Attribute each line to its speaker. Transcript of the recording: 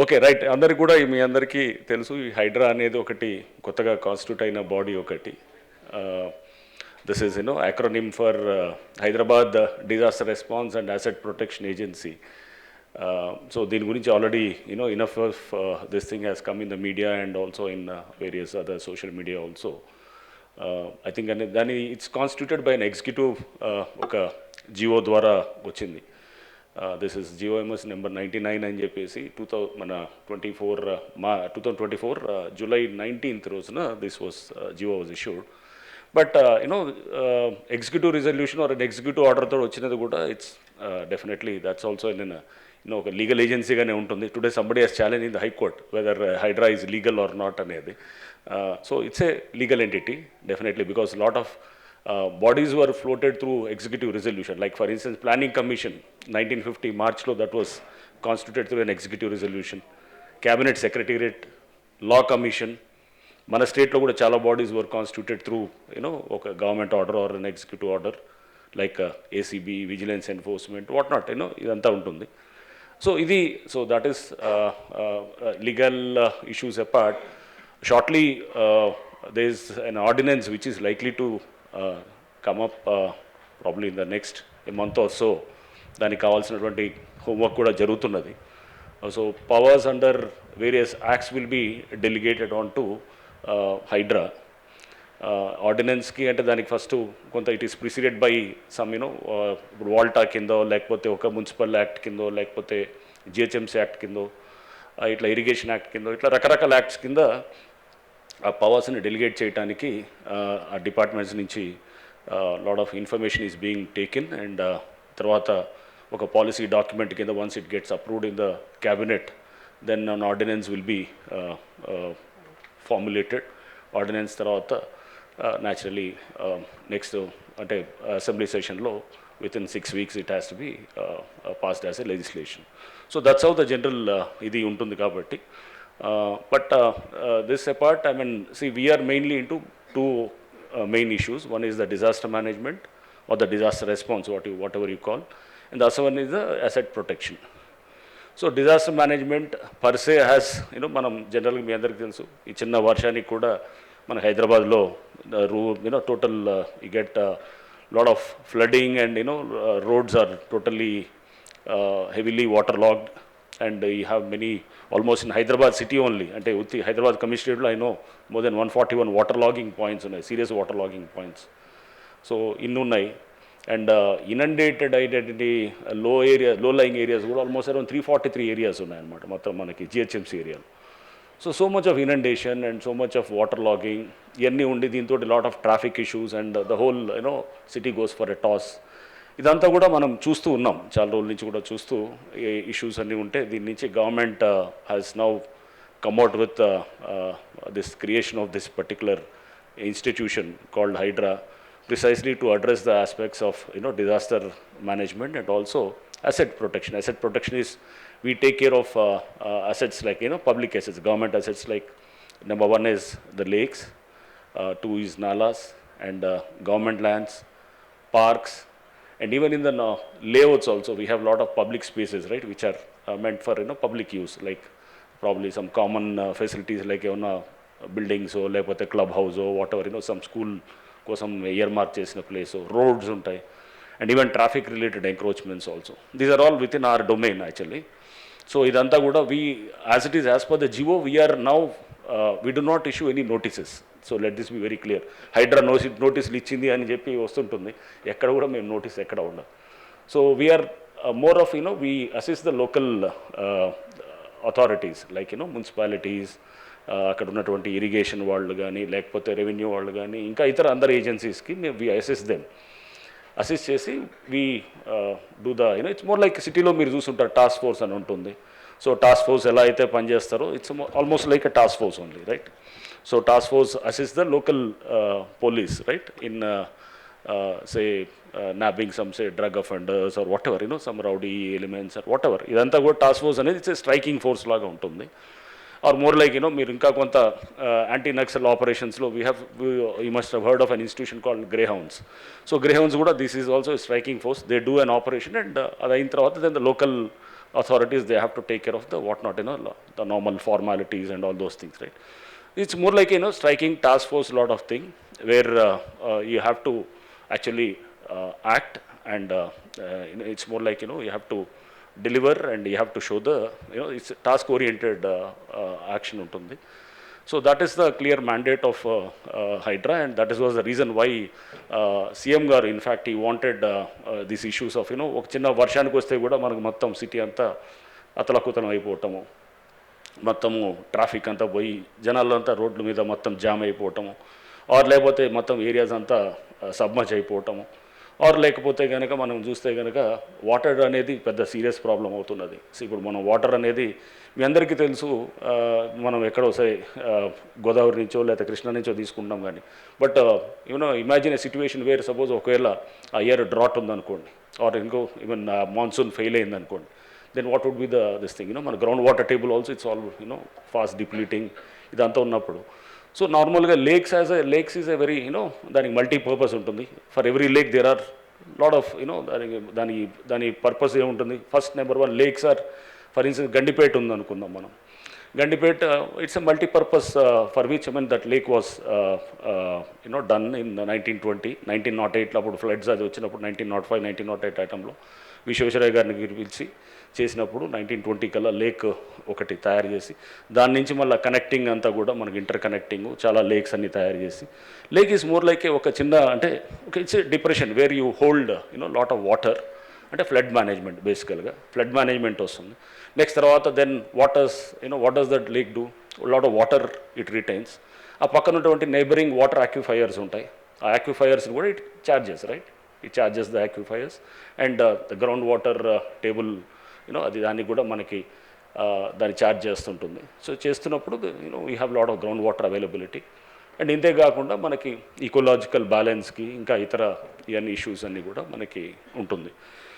Speaker 1: Okay, right. అందరికి కూడా మీ అందరికీ తెలుసు ఈ హైడ్రా అనేది ఒకటి కొత్తగా కాన్స్టిట్యూట్ అయిన బాడీ ఒకటి. This is acronym for Hyderabad disaster response and asset protection agency. So దీని గురించి already enough of this thing has come in the media and also in various other social media also. I think దాని it's constituted by an executive, ఒక GO ద్వారా వచ్చింది. This is GOMs number 99 అని చెప్పేసి 2024 July 19th రోజున this was GO was issued. But executive resolution or executive ఆర్డర్తో వచ్చినది కూడా ఇట్స్ డెఫినెట్లీ దట్స్ ఆల్సో ఒక లీగల్ ఏజెన్సీగానే ఉంటుంది. Today somebody has challenge in the high court whether HYDRAA is legal or not అనేది. So it's a legal entity definitely, because lot of bodies were floated through executive resolution. Like for instance, Planning Commission, 1950 March lo, that was constituted through an executive resolution. Cabinet Secretariat, Law Commission, mana state lo kuda chala bodies were constituted through oka government order or an executive order, like ACB, Vigilance Enforcement, what not, idantha untundi. So that is legal issues apart. Shortly there is an ordinance which is likely to come up probably in the next month or so. దానికి కావాల్సినటువంటి homework కూడా జరుగుతున్నది. So powers under various acts will be delegated on to HYDRAA. ఆర్డినెన్స్కి అంటే దానికి first కొంత it is preceded by some ఇప్పుడు వాల్టా కిందో, లేకపోతే ఒక మున్సిపల్ యాక్ట్ కిందో, లేకపోతే జిహెచ్ఎంసీ యాక్ట్ కిందో, ఇట్లా ఇరిగేషన్ యాక్ట్ కిందో, ఇట్లా రకరకాల యాక్ట్స్ కింద ఆ పవర్స్ని డెలిగేట్ చేయడానికి ఆ డిపార్ట్మెంట్స్ నుంచి lot of information is being taken. And తర్వాత ఒక పాలసీ డాక్యుమెంట్ కింద once it gets approved in the cabinet, then an ordinance will be formulated. Ordinance తర్వాత న్యాచురలీ నెక్స్ట్ అంటే అసెంబ్లీ సెషన్లో within 6 weeks it has to be passed as a legislation. So that's how the general ఇది ఉంటుంది కాబట్టి. But this apart, I mean, see, we are mainly into two main issues. One is the disaster management or the disaster response, whatever you call, and the other one is the asset protection. So disaster management per se has, మనం జనరల్గా మీ అందరికీ తెలుసు, ఈ చిన్న వర్షానికి కూడా మన హైదరాబాద్లో total you get lot of flooding and roads are totally heavily waterlogged. And you have many, almost in Hyderabad city only, ante utti Hyderabad commissionerate lo I know more than 141 waterlogging points unnai, serious waterlogging points. So innu unnai. And inundated identity low lying areas kuda almost around 343 areas unnai anamata mottham manaki GHMC area. So much of inundation and so much of waterlogging iyanni undi deento lot of traffic issues and the whole city goes for a toss. ఇదంతా కూడా మనం చూస్తూ ఉన్నాం, చాలా రోజుల నుంచి కూడా చూస్తూ ఇష్యూస్ అన్నీ ఉంటే దీని నుంచి government has now come out with this creation of this particular institution called HYDRAA, precisely to address the aspects of disaster management and also asset protection. Asset protection is we take care of assets like public assets, government assets, like number one is the lakes, two is nalas and government lands, parks. And even in the layouts also, we have a lot of public spaces, right, which are meant for public use, like probably some common facilities like buildings or like a clubhouse or whatever, some school kosam earmark chesina place, or roads untai, and even traffic related encroachments also. These are all within our domain actually. So idantha kuda we, as it is, as per the GO, we are now we do not issue any notices. So let this be very clear. HYDRAA నోటీసులు ఇచ్చింది అని చెప్పి వస్తుంటుంది, ఎక్కడ కూడా మేము notice ఎక్కడ ఉండదు. So we are more of we assist the local authorities like municipalities, అక్కడ ఉన్నటువంటి ఇరిగేషన్ వాళ్ళు కానీ, లేకపోతే రెవెన్యూ వాళ్ళు కానీ, ఇంకా ఇతర అందరు ఏజెన్సీస్కి వీ అసిస్ట్ దెమ్. అసిస్ట్ చేసి we do the it's more like సిటీలో మీరు చూస్తుంటారు టాస్క్ ఫోర్స్ అని ఉంటుంది. సో టాస్క్ ఫోర్స్ ఎలా అయితే పనిచేస్తారో it's almost like a task force only, right? So task force assists the local police, right, in say nabbing some say drug offenders or whatever, some rowdy elements or whatever. Idantha kuda task force anedi it's a striking force laga untundi. Or more like meer inka konta anti naxal operations lo you must have heard of an institution called Greyhounds. So Greyhounds kuda this is also a striking force. They do an operation and adayin tarvata then the local authorities, they have to take care of the whatnot, the normal formalities and all those things, right? It's more like, striking task force lot of thing where you have to actually act, and it's more like, you have to deliver, and you have to show the, it's task oriented action ఉంటుంది. So that is the clear mandate of HYDRA, and that was the reason why CM garu, in fact, he wanted these issues of, ఒక చిన్న వర్షానికి వస్తే కూడా మనకు మొత్తం city అంతా అతలకుతలం అయిపోవటము, మొత్తము ట్రాఫిక్ అంతా పోయి జనాలంతా రోడ్ల మీద మొత్తం జామ్ అయిపోవటము, ఆర్ లేకపోతే మొత్తం ఏరియాస్ అంతా సబ్మర్జ్ అయిపోవటము, ఆర్ లేకపోతే కనుక మనం చూస్తే కనుక వాటర్ అనేది పెద్ద సీరియస్ ప్రాబ్లం అవుతున్నది. సో ఇప్పుడు మనం వాటర్ అనేది మీ అందరికీ తెలుసు, మనం ఎక్కడో సరే గోదావరి నుంచో లేకపోతే కృష్ణా నుంచో తీసుకుంటాం కానీ, but imagine a situation where suppose ఒకవేళ ఆ ఇయర్ డ్రాట్ ఉందనుకోండి, ఆర్ ఇంకో ఈవెన్ మాన్సూన్ ఫెయిల్ అయిందనుకోండి, then what would be this thing, మన ground water table also it's all fast depleting, ఇదంతా ఉన్నప్పుడు. సో నార్మల్గా లేక్స్ ఈజ్ ఎ వెరీ దానికి మల్టీపర్పస్ ఉంటుంది. For every lake there are lot of దాని పర్పస్ ఏముంటుంది. First number 1 lakes are, for instance Gandipet ఉందనుకుందాం మనం. Gandipet it's a multipurpose for which that lake was done in 1920, 1908 అప్పుడు ఫ్లడ్స్ అది వచ్చినప్పుడు 1905, 1908 ఐటంలో విశ్వేశ్వరయ్య గారిని పిలిచి చేసినప్పుడు 1920 కల్లా లేక్ ఒకటి తయారు చేసి, దాని నుంచి మళ్ళీ కనెక్టింగ్ అంతా కూడా మనకి ఇంటర్ కనెక్టింగ్ చాలా లేక్స్ అన్ని తయారు చేసి, లేక్ ఈజ్ మోర్ లైక్ ఒక చిన్న అంటే it's depression where you hold lot of water, అంటే ఫ్లడ్ మేనేజ్మెంట్, బేసికల్గా ఫ్లడ్ మేనేజ్మెంట్ వస్తుంది. నెక్స్ట్ తర్వాత then waters what does that lake do, lot of water it retains. ఆ పక్కన ఉన్నటువంటి నైబరింగ్ వాటర్ ఆక్విఫైయర్స్ ఉంటాయి, ఆ ఆక్విఫైయర్స్ని కూడా it charges, right, it charges the aquifers and the ground water table, అది దానికి కూడా మనకి దాన్ని ఛార్జ్ చేస్తుంటుంది. సో చేస్తున్నప్పుడు we have lot of ground water availability. And ఇంతే కాకుండా మనకి ఈకోలాజికల్ బ్యాలెన్స్కి ఇంకా ఇతర ఇవన్నీ ఇష్యూస్ అన్నీ కూడా మనకి ఉంటుంది.